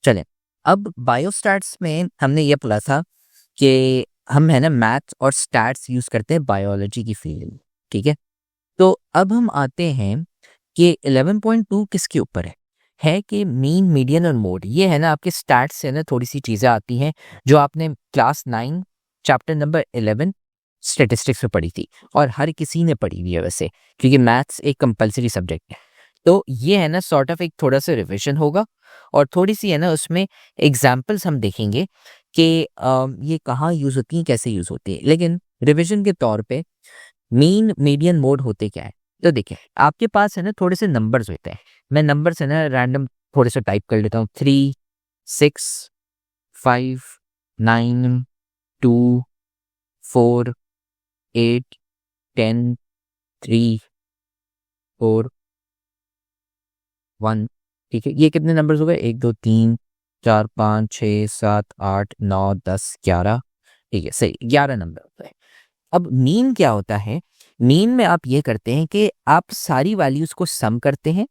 चलें, अब बायोस्टैट्स में हमने ये पढ़ा था कि हम है ना मैथ्स और स्टैट्स यूज़ करते हैं बायोलॉजी की फील्ड में, ठीक है? तो अब हम आते हैं कि 11.2 किसके ऊपर है कि मीन, मीडियन और मोड। ये है ना आपके स्टैट्स से ना थोड़ी सी चीज़ें आती हैं जो आपने क्लास 9 चैप्टर नंबर 11 स्टैटिस्टिक्स में पढ़ी थी और हर किसी ने पढ़ी हुई है वैसे, क्योंकि मैथ्स एक कंपलसरी सब्जेक्ट है। तो ये है ना सॉर्ट ऑफ एक थोड़ा सा रिविजन होगा और थोड़ी सी है ना उसमें एग्जाम्पल्स हम देखेंगे कि ये कहाँ यूज़ होती हैं, कैसे यूज़ होती है। लेकिन रिविजन के तौर पे मीन, मीडियन, मोड होते क्या है? तो देखिए, आपके पास है ना थोड़े से नंबर्स होते हैं। मैं नंबर्स है ना रैंडम थोड़े से टाइप कर लेता हूँ। 3, 6, 5, 9, 2, 4, 8, 10, 3, 4, 1। ठीक है, ये कितने नंबर्स हो गए? 1, 2, 3, 4, 5, 6, 7, 8, 9, 10, 11। ठीक है, सही, 11 नंबर होते हैं। अब मीन क्या होता है? मीन में आप ये करते हैं कि आप सारी वैल्यूज को सम करते हैं।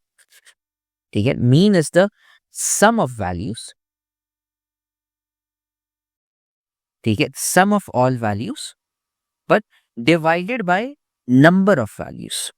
ठीक है, mean is the sum of values. ठीक है, sum of all values but divided by number of values.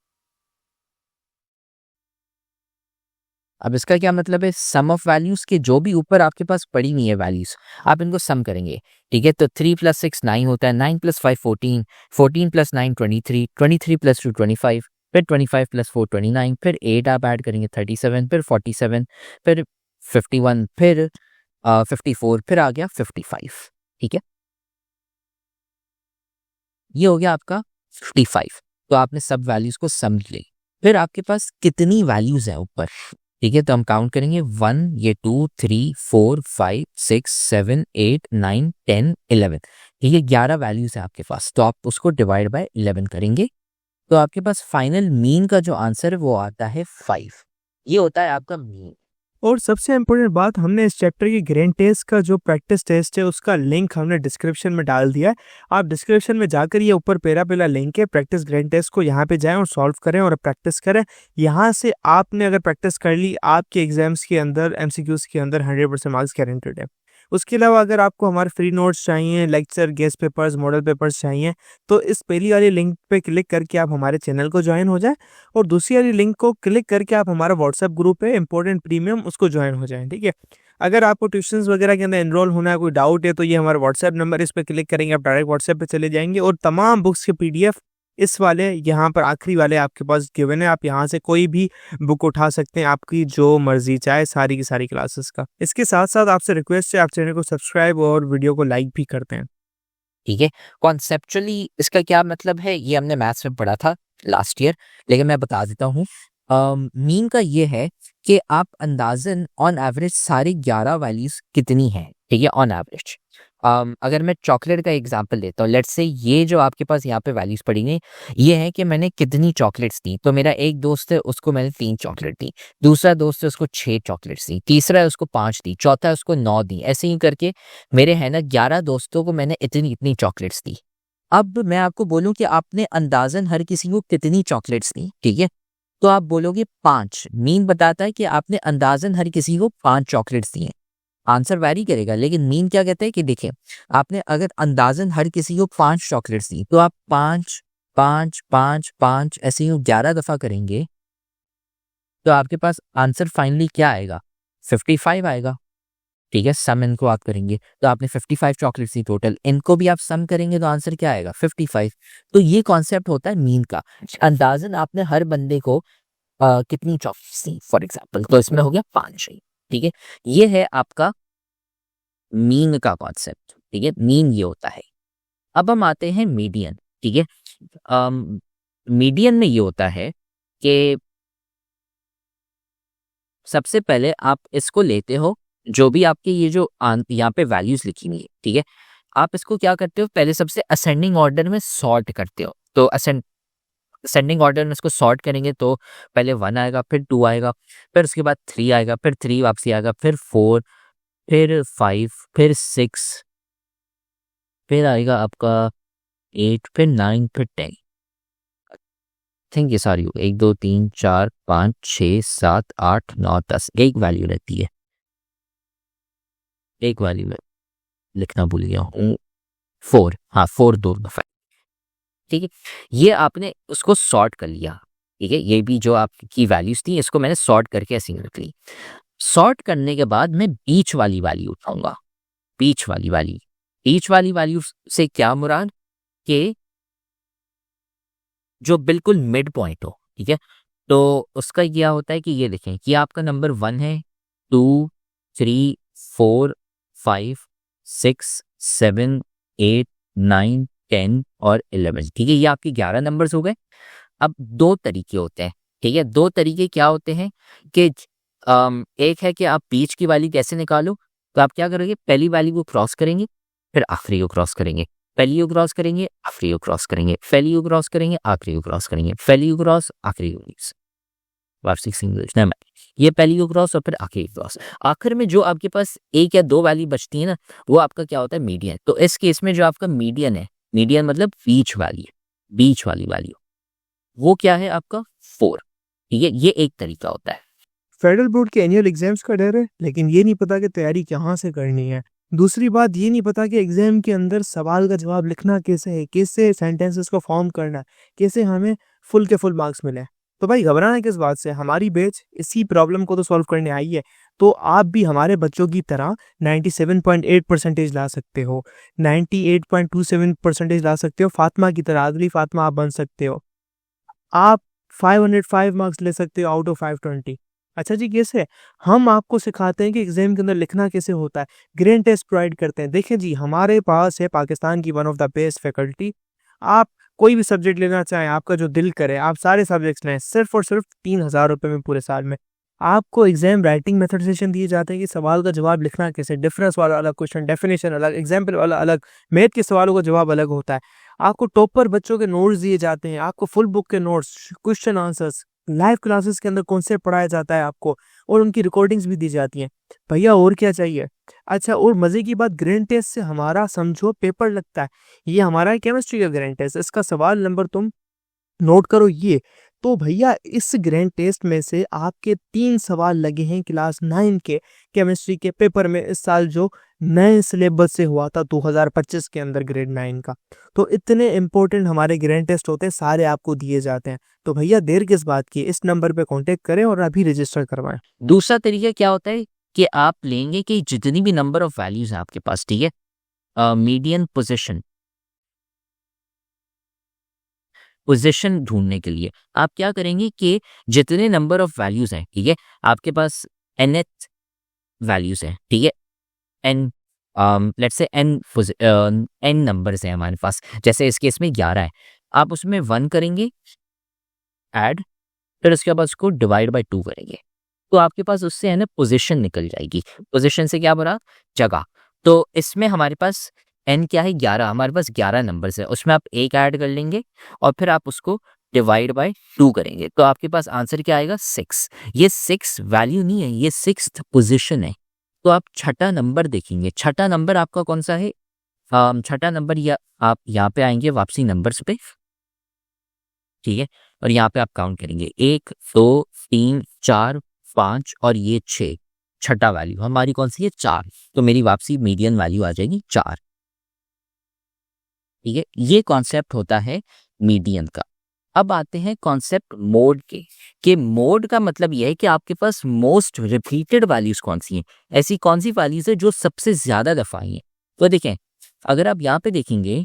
अब इसका क्या मतलब है? सम ऑफ वैल्यूज के जो भी ऊपर आपके पास पड़ी हुई है वैल्यूज, आप इनको सम करेंगे। ठीक है, तो 3 + 6 9 होता है, 9 + 5 14, 14 + 9 23, 23 + 2 25, फिर 25 + 4 29, फिर 8 आप ऐड करेंगे 37, फिर 47, फिर 51, फिर 54, फिर आ गया 55। ठीक है, ये हो गया आपका 55। तो आपने सब वैल्यूज को सम ली। फिर आपके पास कितनी वैल्यूज है ऊपर? ठीक है, तो हम काउंट करेंगे 1, ये 2, 3, 4, 5, 6, 7, 8, 9, 10, 11। ठीक है, 11 वैल्यूज है आपके पास, तो आप उसको डिवाइड बाय 11 करेंगे तो आपके पास फाइनल मीन का जो आंसर है वो आता है 5। ये होता है आपका मीन। और सबसे इम्पोर्टेंट बात, हमने इस चैप्टर की ग्रैंड टेस्ट का जो प्रैक्टिस टेस्ट है उसका लिंक हमने डिस्क्रिप्शन में डाल दिया है। आप डिस्क्रिप्शन में जाकर ये ऊपर पहला लिंक है प्रैक्टिस ग्रैंड टेस्ट को, यहाँ पे जाएं और सॉल्व करें और प्रैक्टिस करें। यहाँ से आपने अगर प्रैक्टिस कर ली, आपके एग्जाम्स के अंदर एमसीक्यूज के अंदर 100% मार्क्स गारंटेड है। उसके अलावा अगर आपको हमारे फ्री नोट्स चाहिए, lecture, guest papers, model papers चाहिए, तो इस पहली वाली लिंक पे क्लिक करके आप हमारे चैनल को ज्वाइन हो जाए और दूसरी वाली लिंक को क्लिक करके आप हमारा व्हाट्सएप ग्रुप है इम्पोर्टेंट प्रीमियम, उसको ज्वाइन हो जाएं। ठीक है, अगर आपको ट्यूशंस वगैरह के अंदर एनरोल होना है, कोई डाउट है, तो ये हमारा व्हाट्सएप नंबर, इस पर क्लिक करेंगे आप डायरेक्ट व्हाट्सएप पे चले जाएंगे और तमाम बुक्स के पीडीएफ इस वाले यहाँ पर आखिरी वाले आपके पास गिवन है। आप यहाँ से कोई भी बुक उठा सकते हैं, आपकी जो मर्जी चाहे, सारी की सारी क्लासेस का। इसके साथ साथ आपसे रिक्वेस्ट है, आप चैनल को सब्सक्राइब और वीडियो को लाइक भी करते हैं। ठीक है, कॉन्सेप्चुअली इसका क्या मतलब है ये हमने मैथ्स में पढ़ा था लास्ट ईयर, लेकिन मैं बता देता हूँ। मीन का ये है कि आप अंदाजन ऑन एवरेज सारी 11 वैल्यूज कितनी हैं। ठीक है, ऑन एवरेज। अगर मैं चॉकलेट का एग्जांपल लेता हूँ, लेट्स से ये जो आपके पास यहाँ पे वैल्यूज पड़ी हैं, ये है कि मैंने कितनी चॉकलेट्स दी। तो मेरा एक दोस्त है, उसको मैंने 3 चॉकलेट दी, दूसरा दोस्त है उसको 6 चॉकलेट्स दी, तीसरा है उसको 5 दी, चौथा है उसको 9 दी। ऐसे ही करके मेरे है ना 11 दोस्तों को मैंने इतनी इतनी चॉकलेट्स दी। अब मैं आपको बोलूं कि आपने अंदाजन हर किसी को कितनी चॉकलेट्स दी, ठीक है, तो आप बोलोगे 5। मीन बताता है कि आपने अंदाजन हर किसी को 5 चॉकलेट्स दी हैं। आंसर वैरी करेगा, लेकिन मीन क्या कहता है कि देखिए, आपने अगर अंदाजन हर किसी को 5 चॉकलेट्स दी तो आप 5 5 5 5 ऐसे ही 11 दफा करेंगे तो आपके पास आंसर फाइनली क्या आएगा? 55 आएगा। ठीक है, सम इनको आप करेंगे तो आपने 55 चॉकलेट्स दी टोटल, इनको भी आप सम करेंगे तो आंसर क्या आएगा? 55। तो ये कॉन्सेप्ट होता है मीन का। अंदाजन आपने हर बंदे को कितनी चॉकलेट्स दी फॉर एग्जाम्पल, तो इसमें हो गया 5 ही। ठीक है, ये है आपका मीन का कॉन्सेप्ट। ठीक है, मीन ये होता है। अब हम आते हैं मीडियन। ठीक है, मीडियन में ये होता है कि सबसे पहले आप इसको लेते हो, जो भी आपके ये जो यहाँ पे वैल्यूज लिखी हुई है, ठीक है, आप इसको क्या करते हो, पहले सबसे असेंडिंग ऑर्डर में सॉर्ट करते हो। तो असेंडिंग ऑर्डर में इसको सॉर्ट करेंगे तो पहले 1 आएगा, फिर 2 आएगा, फिर उसके बाद 3 आएगा, फिर 3 वापसी आएगा, फिर 4, फिर 5, फिर 6, फिर आएगा आपका 8, फिर 9, फिर 10। थिंक ये सारी हो गई, 1 2 3 4 5 6 7 8 9 10, एक वैल्यू रहती है। एक वाली में लिखना भूल गया हूँ, 4, हाँ 4 2 दफा, ठीक है। ये आपने उसको सॉर्ट कर लिया, ठीक है। ये भी जो आपकी वैल्यूज थी इसको मैंने सॉर्ट करके ऐसे रख ली। सॉर्ट करने के बाद मैं बीच वाली वैल्यू उठाऊंगा, बीच वाली वैल्यू। बीच वाली वैल्यू से क्या मुराद कि जो बिल्कुल मिड पॉइंट हो, ठीक है। तो उसका क्या होता है कि ये देखें कि आपका नंबर 1 है, 2 3 4 5 6 7 8 9 10 और 11, ठीक है। ये आपके 11 नंबर्स हो गए। अब दो तरीके होते हैं, ठीक है। दो तरीके क्या होते हैं कि एक है कि आप बीच की वैल्यू कैसे निकालो। तो आप क्या करोगे, पहली वैल्यू को क्रॉस करेंगे, फिर आखिरी को क्रॉस करेंगे, पहली को क्रॉस करेंगे, आखिरी को क्रॉस करेंगे, पहली को क्रॉस करेंगे, आखिरी को क्रॉस करेंगे, पहली को क्रॉस, आखिरी को क्रॉस। वार्षिक सिंगल्स नहीं, ये पहली को क्रॉस और फिर आखिरी को क्रॉस। आखिर में जो आपके पास एक या दो वैल्यू बचती है ना, वो आपका क्या होता है, मीडियन। तो इस केस में जो आपका मीडियन है, मीडियन मतलब बीच वैल्यू, बीच वाली वैल्यू, वो क्या है आपका 4, ठीक है। ये एक तरीका होता है। फेडरल बोर्ड के एनुअल एग्जाम्स का डर है, लेकिन ये नहीं पता कि तैयारी कहाँ से करनी है। दूसरी बात ये नहीं पता कि एग्जाम के अंदर सवाल का जवाब लिखना कैसे है, कैसे सेंटेंसेस को फॉर्म करना है, कैसे हमें फुल के फुल मार्क्स मिले। तो भाई घबराना किस बात से, हमारी बैच इसी प्रॉब्लम को तो सॉल्व करने आई है। तो आप भी हमारे बच्चों की तरह 97.8 परसेंटेज ला सकते हो, 98.27 परसेंटेज ला सकते हो। फातिमा की तरह, आदरी फातिमा आप बन सकते हो। आप 505 मार्क्स ले सकते हो आउट ऑफ 520। अच्छा जी, कैसे? हम आपको सिखाते हैं कि एग्जाम के अंदर लिखना कैसे होता है, ग्रेड टेस्ट प्रोवाइड करते हैं। देखिए जी, हमारे पास है पाकिस्तान की one of the best faculty. आप कोई भी सब्जेक्ट लेना चाहें, आपका जो दिल करे, आप सारे सब्जेक्ट्स लें, सिर्फ और सिर्फ 3000 रुपये में पूरे साल में। आपको एग्जाम राइटिंग मेथड सेशन दिए जाते हैं कि सवाल का जवाब लिखना कैसे, डिफरेंस वाला अलग क्वेश्चन, डेफिनेशन अलग, एग्जाम्पल वाला अलग, मैथ के सवालों का जवाब अलग होता है। आपको टॉपर बच्चों के नोट्स दिए जाते हैं, आपको फुल बुक के notes, question answers, live classes के अंदर कॉन्सेप्ट पढ़ाया जाता है आपको, और उनकी रिकॉर्डिंग्स भी दी जाती हैं। भैया और क्या चाहिए? अच्छा, और मज़े की बात, ग्रैंड टेस्ट से हमारा समझो पेपर लगता है। ये हमारा केमिस्ट्री का ग्रैंड टेस्ट, इसका सवाल नंबर तुम नोट करो ये। तो भैया इस ग्रैंड टेस्ट में से आपके 3 सवाल लगे हैं क्लास 9 के केमिस्ट्री के पेपर में, इस साल जो नए सिलेबस से हुआ था 2025 के अंदर ग्रेड 9 का। तो इतने इंपॉर्टेंट हमारे ग्रैंड टेस्ट होते हैं, सारे आपको दिए जाते हैं। तो भैया देर किस बात की, इस नंबर पे कांटेक्ट करें और अभी रजिस्टर करवाएं। दूसरा तरीका क्या होता है कि आप लेंगे कि जितनी भी नंबर ऑफ वैल्यूज है आपके पास, ठीक है, मीडियन पोजीशन ढूंढने के लिए आप क्या करेंगे कि जितने नंबर ऑफ वैल्यूज हैं, ठीक है, आपके पास nth वैल्यूज हैं, ठीक है, n let's say n numbers हैं हमारे पास। जैसे इस केस में 11 है, आप उसमें 1 करेंगे ऐड, फिर उसके बाद उसको डिवाइड बाय 2 करेंगे, तो आपके पास उससे है ना पोजीशन निकल जाएगी। पोजीशन से क्या बना, जगह। तो इसमें हमारे पास n क्या है, 11, हमारे पास 11 नंबर्स है, उसमें आप एक ऐड कर लेंगे और फिर आप उसको डिवाइड बाय 2 करेंगे, तो आपके पास आंसर क्या आएगा, 6। ये 6 वैल्यू नहीं है, ये 6th पोजीशन है। तो आप छठा नंबर देखेंगे, छठा नंबर आपका कौन सा है, छठा नंबर, या आप यहाँ पे आएंगे वापसी नंबर्स पे, ठीक है, और यहाँ पे आप काउंट करेंगे 1 2 3 4 5 और ये 6। छठा वैल्यू हमारी कौन सी है, 4। तो मेरी वापसी मीडियन वैल्यू आ जाएगी 4, ठीक है। ये कॉन्सेप्ट होता है मीडियन का। अब आते हैं कॉन्सेप्ट मोड के, कि मोड का मतलब यह है कि आपके पास मोस्ट रिपीटेड वैल्यूज कौन सी हैं, ऐसी कौन सी वैल्यूज है जो सबसे ज्यादा दफा आई हैं। तो देखें, अगर आप यहाँ पे देखेंगे,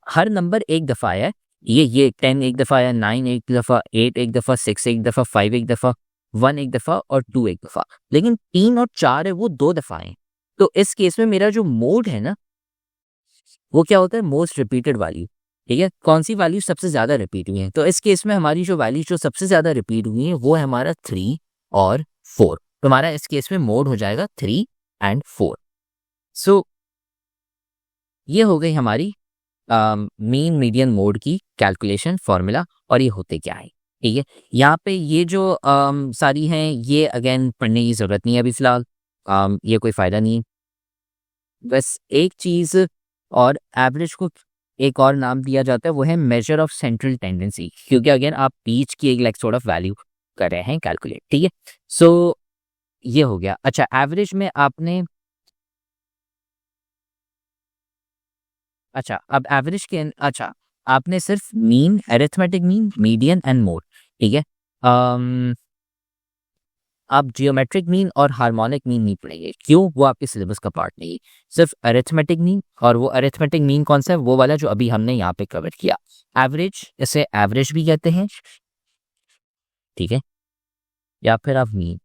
हर नंबर एक दफा आया है, ये 10 एक दफा आया, 9 एक दफा, 8 एक दफा, 6 एक दफा, 5 एक दफा, 1 एक दफा और 2 एक दफा। लेकिन 3 और 4 है वो 2 दफा आए। तो इस केस में मेरा जो मोड है ना, वो क्या होता है, मोस्ट रिपीटेड वैल्यू, ठीक है। कौन सी वैल्यू सबसे ज्यादा रिपीट हुई है, तो इस केस में हमारी जो वैल्यू जो सबसे ज्यादा रिपीट हुई है वो है हमारा 3 और 4। तो हमारा इस केस में मोड हो जाएगा 3 एंड 4। सो ये हो गई हमारी मीन मीडियन मोड की कैलकुलेशन फॉर्मूला, और ये होते क्या है, ठीक है। यहाँ पे ये जो सारी हैं, ये अगेन पढ़ने की जरूरत नहीं है अभी फिलहाल, ये कोई फायदा नहीं है। बस एक चीज, और एवरेज को एक और नाम दिया जाता है, वो है मेजर ऑफ सेंट्रल टेंडेंसी, क्योंकि अगेन आप बीच की एक लाइक सॉर्ट ऑफ वैल्यू कर रहे हैं कैलकुलेट, ठीक है। सो ये हो गया। अच्छा, एवरेज में आपने अच्छा, अब एवरेज के अच्छा, आपने सिर्फ mean, arithmetic mean, median and mode, ठीक है। अम, आप जियोमेट्रिक मीन और हार्मोनिक मीन नहीं पढ़ेंगे, क्यों? वो आपके सिलेबस का पार्ट नहीं है। सिर्फ अरिथमेटिक मीन, और वो अरिथमेटिक मीन कौन सा है? वो वाला जो अभी हमने यहाँ पे कवर किया। एवरेज, इसे एवरेज भी कहते हैं, ठीक है, या फिर आप मीन।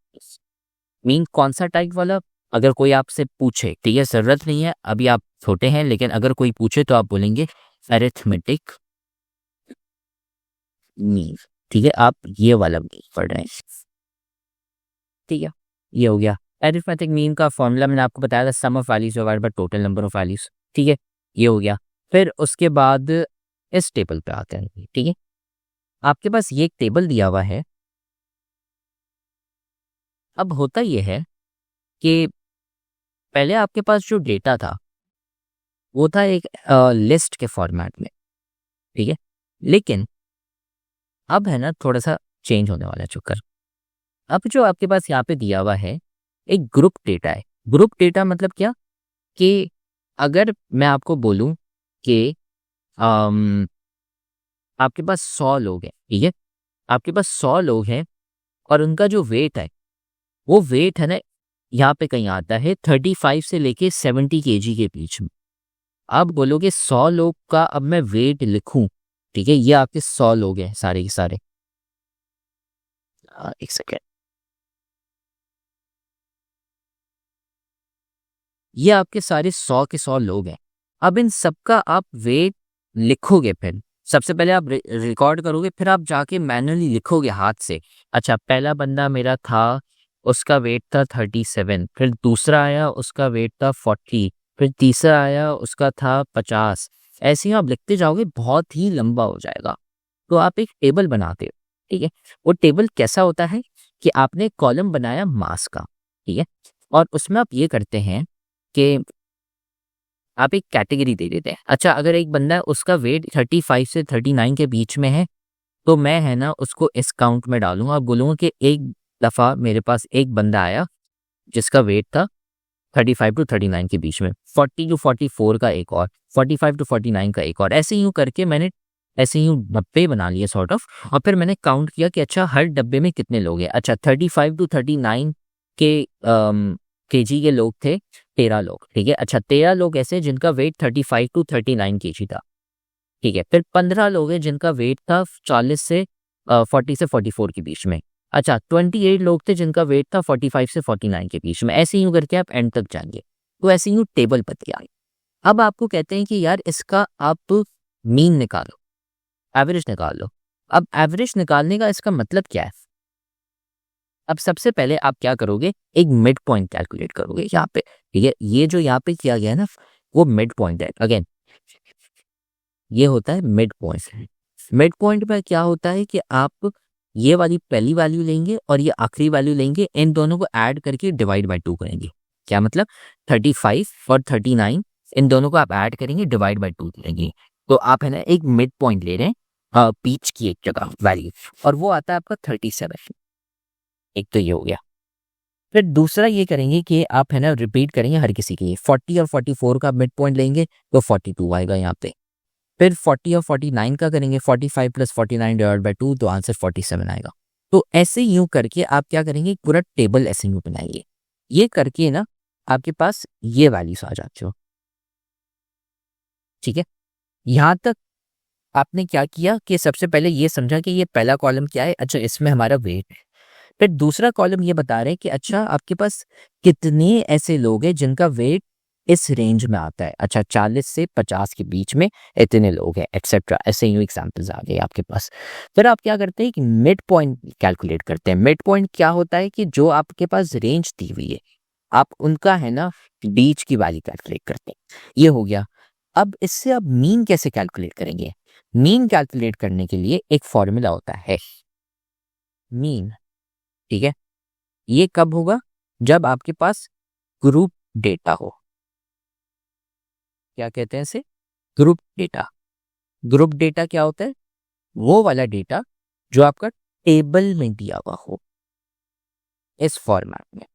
मीन कौन सा टाइप वाला? अगर कोई आपसे पूछे, ठीक है, जरूरत नहीं है, अभी आप छोटे हैं, लेकिन अगर कोई पूछे तो आप बोलेंगे अरिथमेटिक मीन, ठीक है, आप ये वाला मीन पढ़ रहे हैं, ठीक है। ये हो गया। अरिथमेटिक मीन का फॉर्मूला मैंने आपको बताया था, sum of values divided by total number of values, ठीक है। ये हो गया। फिर उसके बाद इस टेबल पे आते हैं, ठीक है। आपके पास ये एक टेबल दिया हुआ है। अब होता ये है कि पहले आपके पास जो डेटा था वो था एक लिस्ट के फॉर्मेट में, ठीक है। लेकिन अब है ना थोड़ा सा चेंज होने वाला है चक्कर। अब जो आपके पास यहाँ पे दिया हुआ है एक ग्रुप डेटा है। ग्रुप डेटा मतलब क्या? कि अगर मैं आपको बोलूं कि अम, आपके पास 100 लोग हैं, ठीक है, आपके पास 100 लोग हैं और उनका जो वेट है, वो वेट है ना, यहाँ पे कहीं आता है 35 से लेके 70 केजी के बीच में। आप बोलोगे 100 लोग का अब मैं वेट लिखूं, ठीक है, ये आपके 100 लोग हैं सारे के सारे। एक सेकेंड, ये आपके सारे 100 के 100 लोग हैं। अब इन सबका आप वेट लिखोगे, फिर सबसे पहले आप रिकॉर्ड करोगे, फिर आप जाके मैनुअली लिखोगे हाथ से। अच्छा, पहला बंदा मेरा था, उसका वेट था 37, फिर दूसरा आया उसका वेट था 40, फिर तीसरा आया उसका था 50। ऐसे ही आप लिखते जाओगे, बहुत ही लंबा हो जाएगा। तो आप एक टेबल बनाते हो, ठीक है। वो टेबल कैसा होता है कि आपने कॉलम बनाया मास का, ठीक है, और उसमें आप ये करते हैं कि आप एक कैटेगरी दे देते हैं। अच्छा, अगर एक बंदा है उसका वेट 35 से 39 के बीच में है, तो मैं है ना उसको इस काउंट में डालूंगा और बोलूँगा कि एक दफ़ा मेरे पास एक बंदा आया जिसका वेट था 35 टू 39 के बीच में, 40 टू 44 का एक और, 45 टू 49 का एक और, ऐसे यूँ करके मैंने ऐसे यूँ डब्बे बना लिए सॉर्ट ऑफ। और फिर मैंने काउंट किया कि अच्छा हर डब्बे में कितने लोग हैं। अच्छा, 35 टू 39 के केजी के लोग थे 13 लोग, ठीक है। अच्छा, 13 लोग ऐसे जिनका वेट 35 टू 39 केजी था, ठीक है। फिर 15 लोग हैं जिनका वेट था 40 से 40 से 44 के बीच में। अच्छा, 28 लोग थे जिनका वेट था 45 से 49 के बीच में। ऐसे यूँ करके आप एंड तक जाएंगे। तो ऐसे यूँ टेबल बन गया। अब आपको कहते हैं कि यार इसका आप मीन निकालो, एवरेज निकाल लो। अब एवरेज निकालने का इसका मतलब क्या है? अब सबसे पहले आप क्या करोगे, एक मिड पॉइंट कैलकुलेट करोगे यहाँ पे, ठीक है। ये जो यहाँ पे किया गया है ना, वो मिड पॉइंट है। अगेन, ये होता है मिड पॉइंट। मिड पॉइंट में क्या होता है कि आप ये वाली पहली वैल्यू लेंगे और ये आखिरी वैल्यू लेंगे, इन दोनों को ऐड करके डिवाइड बाय 2 करेंगे। क्या मतलब? 35 और 39, इन दोनों को आप ऐड करेंगे, डिवाइड बाय 2 करेंगे। तो आप है ना एक मिड पॉइंट ले रहे हैं बीच की एक जगह वैल्यू, और वो आता है आपका 37। एक तो ये हो गया। फिर दूसरा ये करेंगे कि आप है ना रिपीट करेंगे हर किसी के लिए, 40 और 44 का मिड पॉइंट लेंगे तो 42 आएगा यहाँ पे। फिर 40 और 49 का करेंगे, 45 प्लस 49 डिवाइड बाय 2, तो आंसर 47 आएगा। तो ऐसे यूं करके आप क्या करेंगे, पूरा टेबल ऐसे यूं बनाएंगे। ये करके ना आपके पास ये वैल्यूज आ जाते हो, ठीक है। यहाँ तक आपने क्या किया कि सबसे पहले ये समझा कि ये पहला कॉलम क्या है, अच्छा इसमें हमारा वेट है। फिर दूसरा कॉलम ये बता रहे हैं कि अच्छा आपके पास कितने ऐसे लोग हैं जिनका वेट इस रेंज में आता है। अच्छा, 40 से 50 के बीच में इतने लोग हैं, एक्सेट्रा। ऐसे ही एग्जांपल्स आ गए आपके पास। फिर आप क्या करते हैं कि मिड पॉइंट कैलकुलेट करते हैं। मिड पॉइंट क्या होता है कि जो आपके पास रेंज दी हुई है, आप उनका है ना बीच की वैल्यू कैलकुलेट करते हैं। ये हो गया। अब इससे आप मीन कैसे कैलकुलेट करेंगे? मीन कैलकुलेट करने के लिए एक फॉर्मूला होता है मीन, ठीक है। ये कब होगा? जब आपके पास ग्रुप डेटा हो। क्या कहते हैं इसे? Group data. ग्रुप डेटा क्या होता है? वो वाला डेटा जो आपका टेबल में दिया हुआ हो, इस फॉर्मेट में,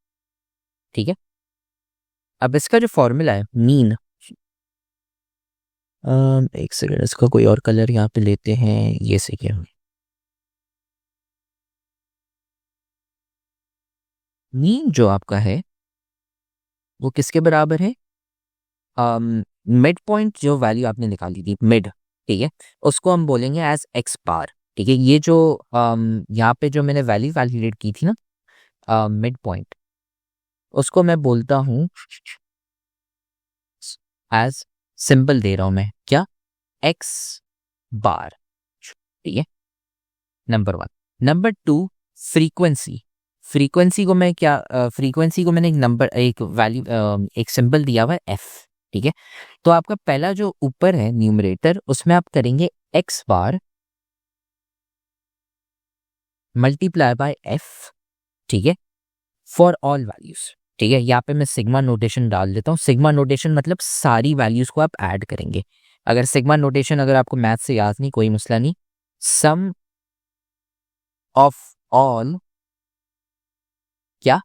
ठीक है। अब इसका जो फॉर्मूला है मीन, एक सेकंड, इसका कोई और कलर यहाँ पे लेते हैं, ये सही है। मीन जो आपका है वो किसके बराबर है? मिड पॉइंट जो वैल्यू आपने निकाली थी मिड, ठीक है, उसको हम बोलेंगे एज एक्स बार। ठीक है, ये जो यहाँ पे जो मैंने वैल्यू कैलकुलेट की थी ना मिड पॉइंट, उसको मैं बोलता हूँ एज, सिंबल दे रहा हूँ मैं, क्या, एक्स बार। ठीक है, number one. Number two, frequency. Frequency को मैं क्या, फ्रीक्वेंसी को मैंने एक नंबर, एक वैल्यू, एक सिंबल दिया हुआ है एफ। ठीक है, तो आपका पहला जो ऊपर है न्यूमरेटर, उसमें आप करेंगे x bar multiply by F. ठीक है, फॉर ऑल वैल्यूज। ठीक है, यहाँ पे मैं सिग्मा नोटेशन डाल देता हूँ। सिग्मा नोटेशन मतलब सारी वैल्यूज को आप ऐड करेंगे। अगर सिग्मा नोटेशन अगर आपको मैथ से याद नहीं, कोई मसला नहीं, सम ऑफ ऑल क्या,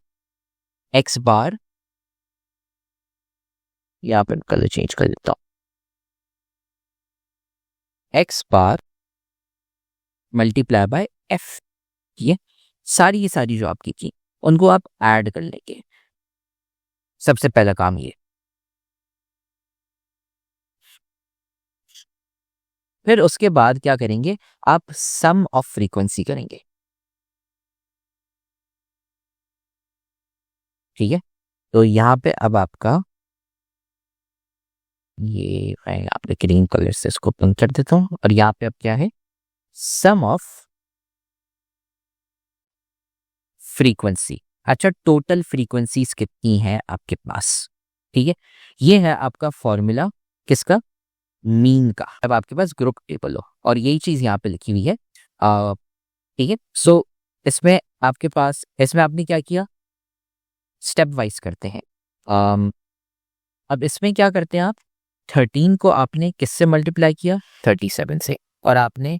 एक्स बार, यहाँ पे कलर चेंज कर देता हूँ, x bar multiply by F. ये सारी की सारी जो आपकी थी उनको आप ऐड कर लेंगे। सबसे पहला काम ये। फिर उसके बाद क्या करेंगे, आप सम ऑफ फ्रीक्वेंसी करेंगे। ठीक है, तो यहाँ पे अब आपका ये, मैं यहाँ पे ग्रीन कलर से इसको पिंक कर देता हूँ, और यहाँ पे अब क्या है, सम ऑफ फ्रीक्वेंसी। अच्छा, टोटल फ्रीक्वेंसीज कितनी है आपके पास? ठीक है, ये है आपका फॉर्मूला किसका, मीन का। अब आपके पास ग्रुप टेबल हो और यही चीज यहाँ पे लिखी हुई है। ठीक है, सो इसमें आपके पास, इसमें आपने क्या किया, स्टेप वाइज करते हैं। अब इसमें क्या करते हैं आप, 13 को आपने किससे मल्टीप्लाई किया, 37 से, और आपने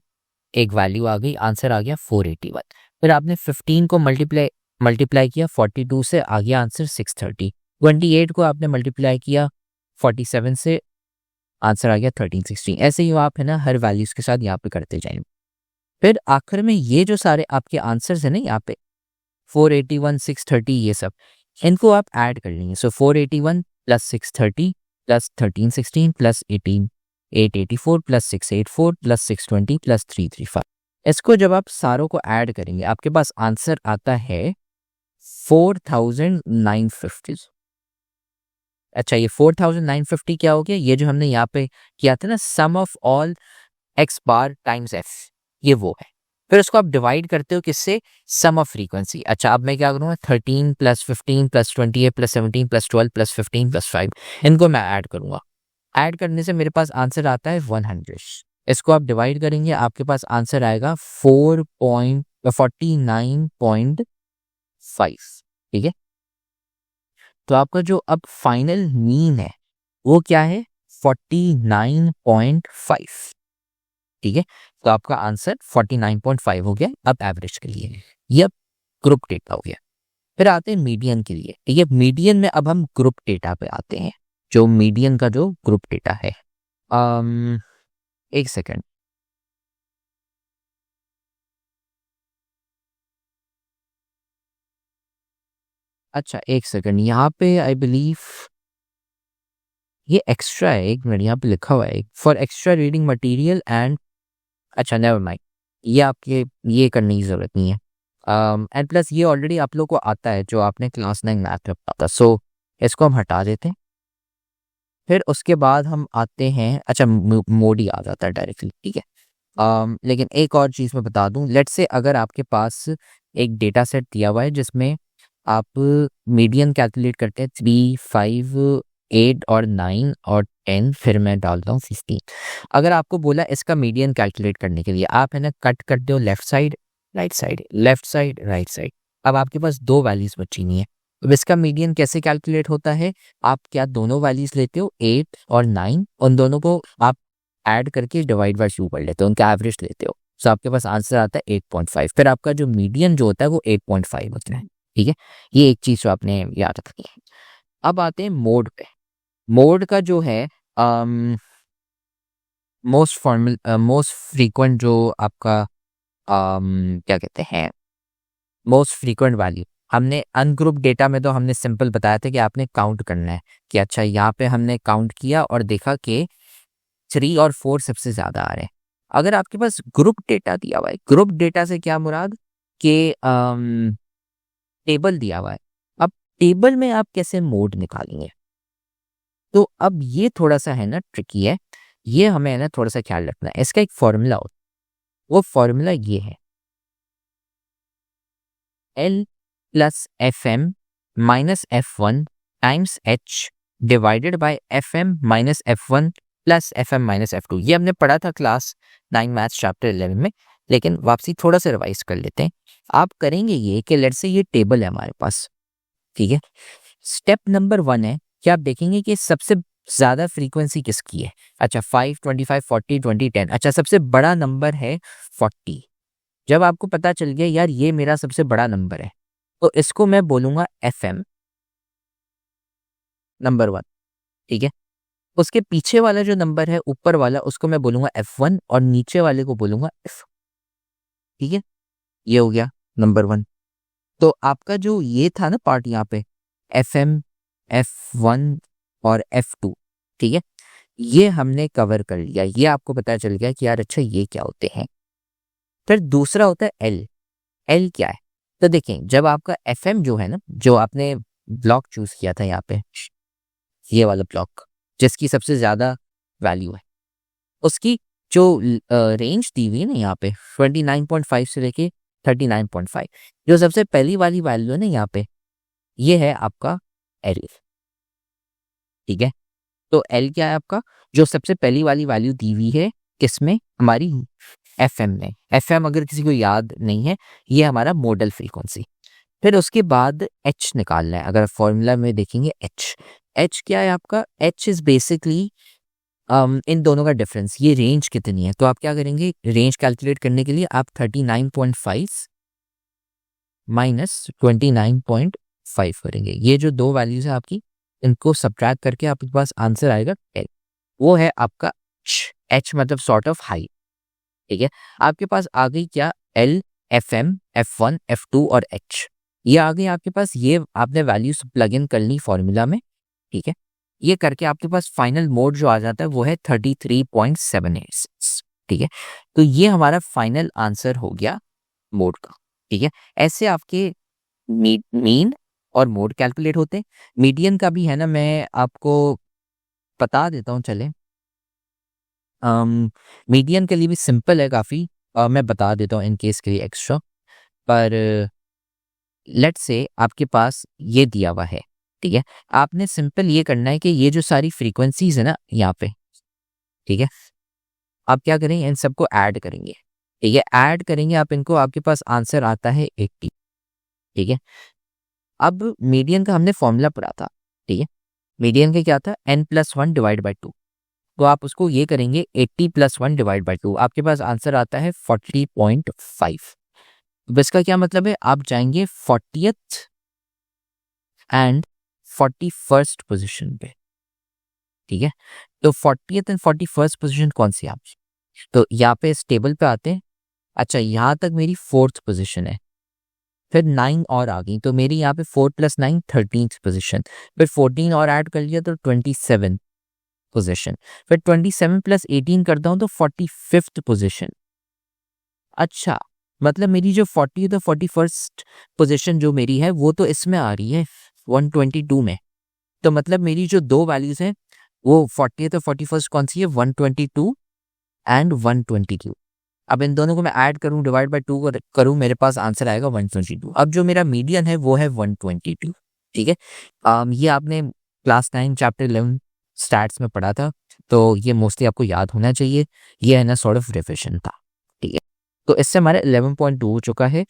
एक वैल्यू आ गई, आंसर आ गया 481। फिर आपने 15 को मल्टीप्लाई मल्टीप्लाई किया 42 से, आ गया आंसर 630। 28 को आपने मल्टीप्लाई किया 47 से, आंसर आ गया 1316। ऐसे ही आप है ना हर वैल्यूज के साथ यहाँ पे करते जाएंगे। फिर आखिर में ये जो सारे आपके आंसर्स है ना यहाँ पे 481, 630, ये सब इनको आप ऐड कर लेंगे। सो 481 plus 630 plus 1316 plus 884 plus 684 plus 620 plus 335। इसको जब आप सारों को ऐड करेंगे आपके पास आंसर आता है 4950। अच्छा, ये 4950 क्या हो गया, ये जो हमने यहाँ पे किया था ना, sum of all X bar times F, ये वो है। फिर उसको आप डिवाइड करते हो किससे, सम ऑफ फ्रीक्वेंसी। अच्छा, अब मैं क्या करूँगा, 13 plus 15 plus 28 plus 17 plus 12 plus 15 plus 5, इनको मैं ऐड करूँगा। ऐड करने से मेरे पास आंसर आता है 100। इसको आप डिवाइड करेंगे, आपके पास आंसर आएगा 4.49.5। ठीक है, तो आपका जो अब फाइनल मीन है वो क्या है, 49.5। ठीक है, तो आपका आंसर 49.5 हो गया अब एवरेज के लिए। ये अब ग्रुप डेटा हो गया। फिर आते हैं मीडियन के लिए। ठीक है, मीडियन में अब हम ग्रुप डेटा पे आते हैं, जो मीडियन का जो ग्रुप डेटा है। एक सेकंड, अच्छा एक सेकंड, यहाँ पे आई बिलीव ये एक्स्ट्रा है, एक मिनट, यहाँ पे लिखा हुआ है for extra reading material and, अच्छा नेवर माइंड, ये आपके ये करने की जरूरत नहीं है। एंड प्लस ये ऑलरेडी आप लोग को आता है जो आपने क्लास 9 मैथ में पढ़ा था, सो इसको हम हटा देते हैं। फिर उसके बाद हम आते हैं, अच्छा मोड ही आ जाता है डायरेक्टली। ठीक है, लेकिन एक और चीज़ मैं बता दूं, लेट से अगर आपके पास एक डेटा सेट दिया हुआ है जिसमें आप मीडियन कैलकुलेट करते हैं 3, 5, 8 और 9 और 10, फिर मैं डालता हूँ 15। अगर आपको बोला इसका मीडियन कैलकुलेट करने के लिए, आप है ना कट करते हो left side right side, left side right side. अब आपके पास दो वैल्यूज बची नहीं है, अब इसका मीडियन कैसे कैलकुलेट होता है, आप क्या दोनों वैल्यूज लेते हो 8 और 9, उन दोनों को आप ऐड करके डिवाइड बाय 2 कर लेते हो, उनका एवरेज लेते हो, तो आपके पास आंसर आता है 8.5। फिर आपका जो मीडियन जो होता है वो 8.5 होता है। ठीक है, ये एक चीज जो आपने याद रखनी है। अब आते हैं मोड पे। मोड का जो है मोस्ट फ्रीक्वेंट जो आपका क्या कहते हैं, मोस्ट फ्रीक्वेंट वैल्यू, हमने अनग्रुप डेटा में तो हमने सिंपल बताया था कि आपने काउंट करना है कि अच्छा यहाँ पे हमने काउंट किया और देखा कि 3 और 4 सबसे ज़्यादा आ रहे हैं। अगर आपके पास ग्रुप डेटा दिया हुआ है, ग्रुप डेटा से क्या मुराद कि टेबल दिया हुआ है, अब टेबल में आप कैसे मोड निकालेंगे, तो अब ये थोड़ा सा है ना ट्रिकी है, ये हमें है ना थोड़ा सा ख्याल रखना है। इसका एक फॉर्मूला होता है, वो फॉर्मूला ये है L plus FM minus F1 times H divided by FM minus F1 plus FM minus F2। ये हमने पढ़ा था क्लास 9 मैथ्स चैप्टर 11 में, लेकिन वापसी थोड़ा सा रिवाइज कर लेते हैं। आप करेंगे ये कि लेट्स से ये टेबल है हमारे पास, ठीक है। स्टेप नंबर 1 है कि आप देखेंगे कि सबसे ज़्यादा फ्रीक्वेंसी किसकी है। अच्छा 5, 25, 40, 20, 10। अच्छा सबसे बड़ा नंबर है 40। जब आपको पता चल गया यार ये मेरा सबसे बड़ा नंबर है, तो इसको मैं बोलूँगा FM नंबर 1, ठीक है। उसके पीछे वाला जो नंबर है ऊपर वाला, उसको मैं बोलूँगा F1 और नीचे वाले को बोलूँगा F, ठीक है। ये हो गया नंबर 1। तो आपका जो ये था ना पार्ट यहाँ पे FM, F1 और F2, ठीक है, ये हमने कवर कर लिया। ये आपको पता चल गया कि यार अच्छा ये क्या होते हैं। फिर दूसरा होता है L। L क्या है, तो देखें जब आपका FM जो है ना, जो आपने ब्लॉक चूज किया था यहाँ पे, ये वाला ब्लॉक जिसकी सबसे ज़्यादा वैल्यू है, उसकी जो रेंज दी हुई है ना यहाँ पे 29.5 से लेके 39.5, जो सबसे पहली वाली वैल्यू है ना यहाँ पे, ये है आपका L, ठीक है। तो L क्या है आपका, जो सबसे पहली वाली वैल्यू दी हुई है किसमें, हमारी FM में। FM अगर किसी को याद नहीं है, ये हमारा मॉडल फ्रीक्वेंसी। फिर उसके बाद H निकालना है। अगर फॉर्मूला में देखेंगे H क्या है आपका, H इज बेसिकली इन दोनों का डिफरेंस, ये रेंज कितनी है। तो आप क्या करेंगे, रेंज कैलकुलेट करने के लिए आप 39.5 माइनस 29.5 करेंगे। ये जो दो वैल्यूज है आपकी, इनको सब्ट्रैक्ट करके आपके पास आंसर आएगा 10। वो है आपका H मतलब सॉर्ट ऑफ हाई, ठीक है। आपके पास आ गई क्या, L, FM, F1, F2 और H, ये आ गई आपके पास। ये आपने वैल्यूज प्लग इन कर ली फॉर्मूला में, ठीक है। ये करके आपके पास फाइनल मोड जो आ जाता है वो है 33.78, ठीक है। तो ये हमारा फाइनल आंसर हो गया मोड का, ठीक है। ऐसे आपके मीन और मोड कैलकुलेट होते हैं। मीडियन का भी है ना, मैं आपको बता देता हूँ चले। मीडियन के लिए भी सिंपल है काफ़ी, मैं बता देता हूँ इन केस के लिए एक्स्ट्रा। पर लेट्स से आपके पास ये दिया हुआ है, ठीक है। आपने सिंपल ये करना है कि ये जो सारी फ्रीक्वेंसीज है ना यहाँ पे, ठीक है, आप क्या करेंगे, इन सबको ऐड करेंगे, ठीक है। ऐड करेंगे आप इनको, आपके पास आंसर आता है 80, ठीक है। अब मीडियन का हमने फॉर्मूला पढ़ा था, ठीक है। मीडियन का क्या था, n+1 डिवाइड बाई 2। तो आप उसको ये करेंगे 80 + 1 डिवाइड बाई 2, आपके पास आंसर आता है 40.5। अब इसका क्या मतलब है, आप जाएंगे 40th एंड 41st पोजीशन पे, ठीक है। तो 40th एंड 41st पोजीशन कौन सी आप, तो यहाँ पे इस टेबल पे आते हैं। अच्छा यहाँ तक मेरी 4th पोजीशन है, फिर 9 और आ गई, तो मेरी यहाँ पे 4 + 9 13th पोजीशन, फिर 14 और ऐड कर लिया तो 27 पोजीशन, फिर 27 + 18 करता हूँ तो 45th पोजीशन। अच्छा मतलब मेरी जो 40th और 41st पोजीशन जो मेरी है वो तो इसमें आ रही है 122 में। तो मतलब मेरी जो दो वैल्यूज हैं वो 40th और 41st कौन सी है, 122 एंड 122। अब इन दोनों को मैं ऐड करूं, डिवाइड बाय 2 करूं, मेरे पास आंसर आएगा 122। अब जो मेरा मीडियन है वो है 122, ठीक है। ये आपने क्लास 9 चैप्टर 11 स्टैट्स में पढ़ा था, तो ये मोस्टली आपको याद होना चाहिए। ये है ना सॉर्ट ऑफ रिविजन था, ठीक है। तो इससे हमारे 11.2 हो चुका है।